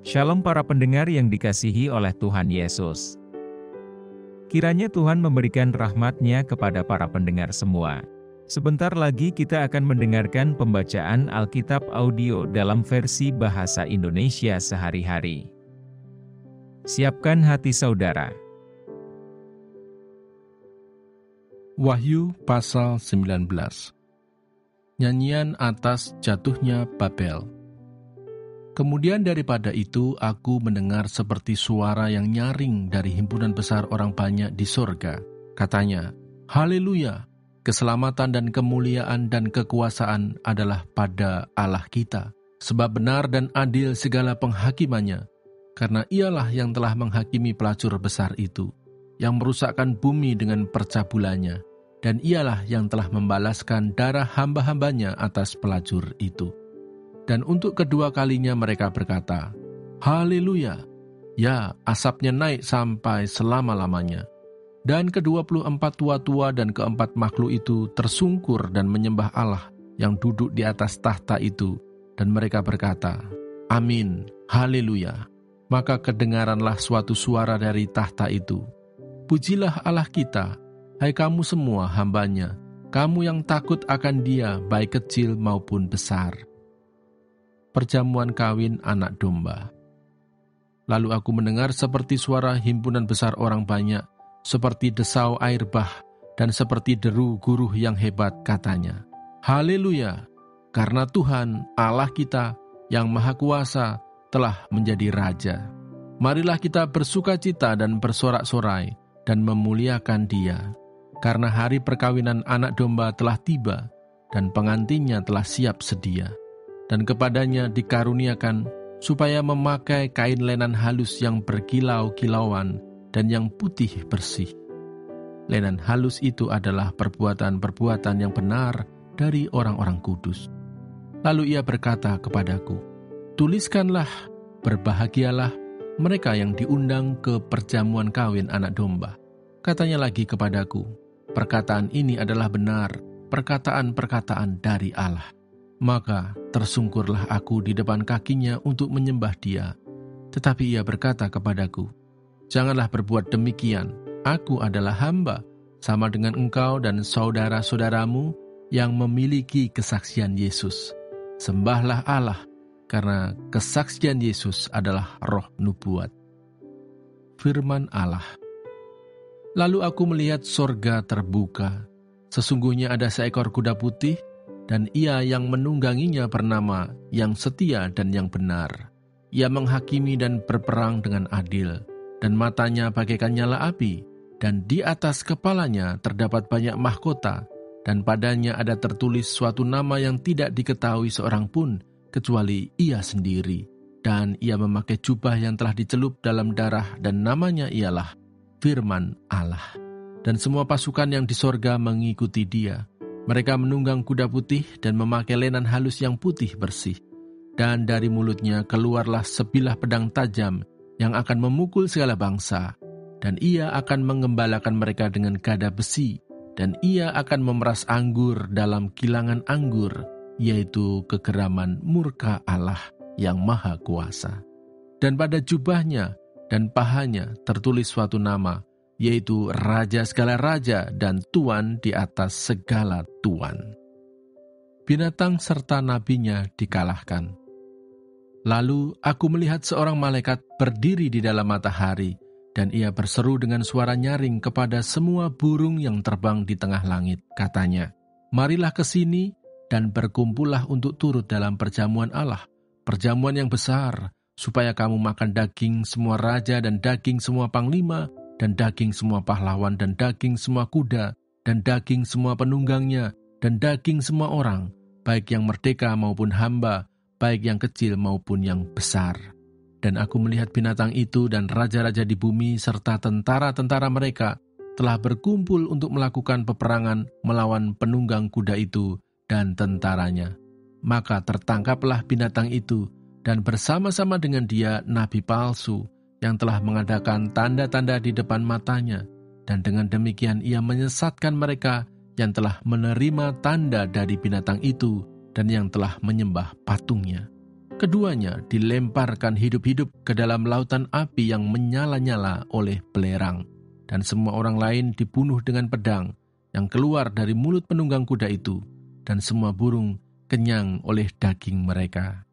Shalom para pendengar yang dikasihi oleh Tuhan Yesus. Kiranya Tuhan memberikan rahmat-Nya kepada para pendengar semua. Sebentar lagi kita akan mendengarkan pembacaan Alkitab audio dalam versi bahasa Indonesia sehari-hari. Siapkan hati saudara. Wahyu pasal 19. Nyanyian atas jatuhnya Babel. Kemudian daripada itu aku mendengar seperti suara yang nyaring dari himpunan besar orang banyak di sorga. Katanya, Haleluya, keselamatan dan kemuliaan dan kekuasaan adalah pada Allah kita. Sebab benar dan adil segala penghakimannya, karena ialah yang telah menghakimi pelacur besar itu, yang merusakkan bumi dengan percabulannya, dan ialah yang telah membalaskan darah hamba-hambanya atas pelacur itu. Dan untuk kedua kalinya mereka berkata, Haleluya, ya asapnya naik sampai selama-lamanya. Dan ke-24 tua-tua dan keempat makhluk itu tersungkur dan menyembah Allah yang duduk di atas tahta itu. Dan mereka berkata, Amin, Haleluya. Maka kedengaranlah suatu suara dari tahta itu. Pujilah Allah kita, hai kamu semua hambanya, kamu yang takut akan Dia baik kecil maupun besar. Perjamuan kawin anak domba. Lalu aku mendengar seperti suara himpunan besar orang banyak, seperti desau air bah, dan seperti deru guruh yang hebat, katanya, Haleluya, karena Tuhan Allah kita yang Maha Kuasa telah menjadi Raja. Marilah kita bersukacita dan bersorak-sorai dan memuliakan Dia, karena hari perkawinan anak domba telah tiba, dan pengantinnya telah siap sedia. Dan kepadanya dikaruniakan supaya memakai kain lenan halus yang berkilau-kilauan dan yang putih bersih. Lenan halus itu adalah perbuatan-perbuatan yang benar dari orang-orang kudus. Lalu ia berkata kepadaku, Tuliskanlah, berbahagialah mereka yang diundang ke perjamuan kawin anak domba. Katanya lagi kepadaku, perkataan ini adalah benar, perkataan-perkataan dari Allah. Maka tersungkurlah aku di depan kakinya untuk menyembah Dia. Tetapi ia berkata kepadaku, Janganlah berbuat demikian, aku adalah hamba, sama dengan engkau dan saudara-saudaramu yang memiliki kesaksian Yesus. Sembahlah Allah, karena kesaksian Yesus adalah roh nubuat. Firman Allah. Lalu aku melihat sorga terbuka. Sesungguhnya ada seekor kuda putih, dan ia yang menungganginya bernama yang setia dan yang benar. Ia menghakimi dan berperang dengan adil, dan matanya bagaikan nyala api, dan di atas kepalanya terdapat banyak mahkota, dan padanya ada tertulis suatu nama yang tidak diketahui seorang pun, kecuali ia sendiri. Dan ia memakai jubah yang telah dicelup dalam darah, dan namanya ialah Firman Allah. Dan semua pasukan yang di sorga mengikuti Dia. Mereka menunggang kuda putih dan memakai lenan halus yang putih bersih. Dan dari mulutnya keluarlah sebilah pedang tajam yang akan memukul segala bangsa. Dan ia akan mengembalakan mereka dengan gada besi. Dan ia akan memeras anggur dalam kilangan anggur, yaitu kegeraman murka Allah yang Maha Kuasa. Dan pada jubahnya dan pahanya tertulis suatu nama, yaitu Raja segala raja dan Tuan di atas segala tuan. Binatang serta nabinya dikalahkan. Lalu aku melihat seorang malaikat berdiri di dalam matahari, dan ia berseru dengan suara nyaring kepada semua burung yang terbang di tengah langit. Katanya, Marilah ke sini dan berkumpullah untuk turut dalam perjamuan Allah, perjamuan yang besar, supaya kamu makan daging semua raja dan daging semua panglima, dan daging semua pahlawan, dan daging semua kuda, dan daging semua penunggangnya, dan daging semua orang, baik yang merdeka maupun hamba, baik yang kecil maupun yang besar. Dan aku melihat binatang itu dan raja-raja di bumi serta tentara-tentara mereka telah berkumpul untuk melakukan peperangan melawan penunggang kuda itu dan tentaranya. Maka tertangkaplah binatang itu, dan bersama-sama dengan dia nabi palsu, yang telah mengadakan tanda-tanda di depan matanya, dan dengan demikian ia menyesatkan mereka yang telah menerima tanda dari binatang itu dan yang telah menyembah patungnya. Keduanya dilemparkan hidup-hidup ke dalam lautan api yang menyala-nyala oleh belerang, dan semua orang lain dibunuh dengan pedang yang keluar dari mulut penunggang kuda itu, dan semua burung kenyang oleh daging mereka.